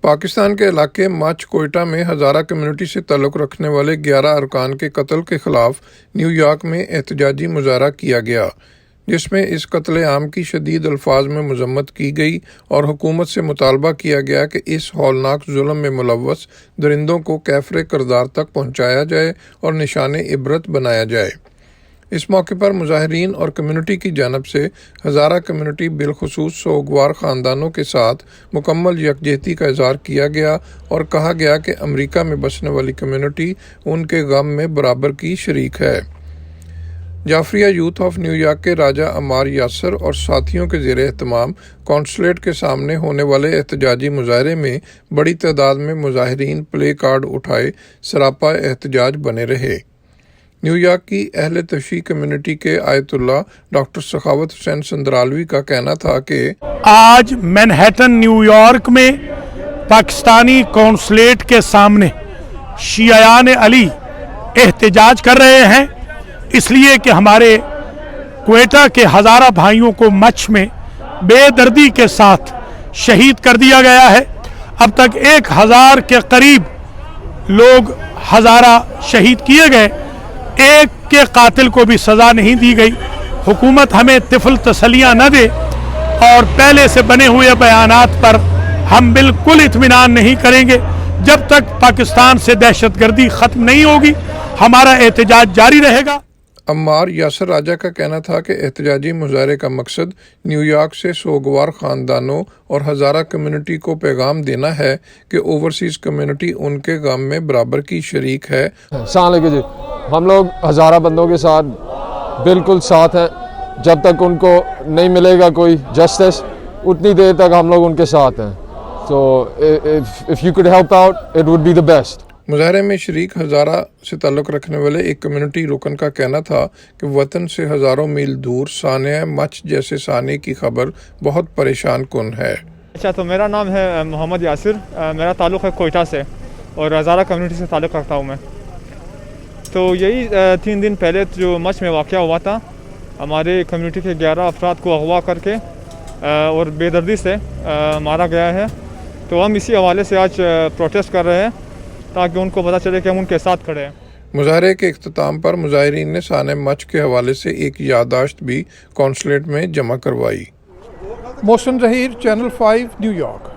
پاکستان کے علاقے مچھ کوئٹہ میں ہزارہ کمیونٹی سے تعلق رکھنے والے 11 ارکان کے قتل کے خلاف نیو یارک میں احتجاجی مظاہرہ کیا گیا، جس میں اس قتل عام کی شدید الفاظ میں مذمت کی گئی اور حکومت سے مطالبہ کیا گیا کہ اس ہولناک ظلم میں ملوث درندوں کو کیفر کردار تک پہنچایا جائے اور نشان عبرت بنایا جائے۔ اس موقع پر مظاہرین اور کمیونٹی کی جانب سے ہزارہ کمیونٹی بالخصوص سوگوار خاندانوں کے ساتھ مکمل یکجہتی کا اظہار کیا گیا اور کہا گیا کہ امریکہ میں بسنے والی کمیونٹی ان کے غم میں برابر کی شریک ہے۔ Jafaria youth of new York کے راجہ عمار یاسر اور ساتھیوں کے زیر اہتمام کونسولیٹ کے سامنے ہونے والے احتجاجی مظاہرے میں بڑی تعداد میں مظاہرین پلے کارڈ اٹھائے سراپا احتجاج بنے رہے۔ نیو یارک کی اہل تشیع کمیونٹی کے آیت اللہ ڈاکٹر سخاوت حسین سندرالوی کا کہنا تھا کہ آج مینہٹن نیو یارک میں پاکستانی کونسولیٹ کے سامنے شیعیان علی احتجاج کر رہے ہیں، اس لیے کہ ہمارے کوئٹہ کے ہزارہ بھائیوں کو مچھ میں بے دردی کے ساتھ شہید کر دیا گیا ہے۔ اب تک 1000 کے قریب لوگ ہزارہ شہید کیے گئے، ایک کے قاتل کو بھی سزا نہیں دی گئی۔ حکومت ہمیں طفل تسلیاں نہ دے اور پہلے سے بنے ہوئے بیانات پر ہم بالکل اطمینان نہیں کریں گے۔ جب تک پاکستان سے دہشت گردی ختم نہیں ہوگی ہمارا احتجاج جاری رہے گا۔ عمار یاسر راجہ کا کہنا تھا کہ احتجاجی مظاہرے کا مقصد نیو یارک سے سوگوار خاندانوں اور ہزارہ کمیونٹی کو پیغام دینا ہے کہ اوورسیز کمیونٹی ان کے غم میں برابر کی شریک ہے۔ السلام علیکم جی، ہم لوگ ہزارہ بندوں کے ساتھ بالکل ساتھ ہیں۔ جب تک ان کو نہیں ملے گا کوئی جسٹس اتنی دیر تک ہم لوگ ان کے ساتھ ہیں۔ So if you could help out, it would be the best۔ مظاہرے میں شریک ہزارہ سے تعلق رکھنے والے ایک کمیونٹی رکن کا کہنا تھا کہ وطن سے ہزاروں میل دور سانحہ مچھ جیسے سانحے کی خبر بہت پریشان کن ہے۔ اچھا، تو میرا نام ہے محمد یاسر، میرا تعلق ہے کوئٹہ سے اور ہزارہ کمیونٹی سے تعلق رکھتا ہوں میں۔ تو یہی 3 دن پہلے جو مچھ میں واقعہ ہوا تھا، ہمارے کمیونٹی کے 11 افراد کو اغوا کر کے اور بے دردی سے مارا گیا ہے۔ تو ہم اسی حوالے سے آج پروٹیسٹ کر رہے ہیں تاکہ ان کو پتہ چلے کہ ہم ان کے ساتھ کھڑے ہیں۔ مظاہرے کے اختتام پر مظاہرین نے سانحہ مچھ کے حوالے سے ایک یادداشت بھی کونسولیٹ میں جمع کروائی۔ محسن ظہیر، چینل 5 نیو یارک۔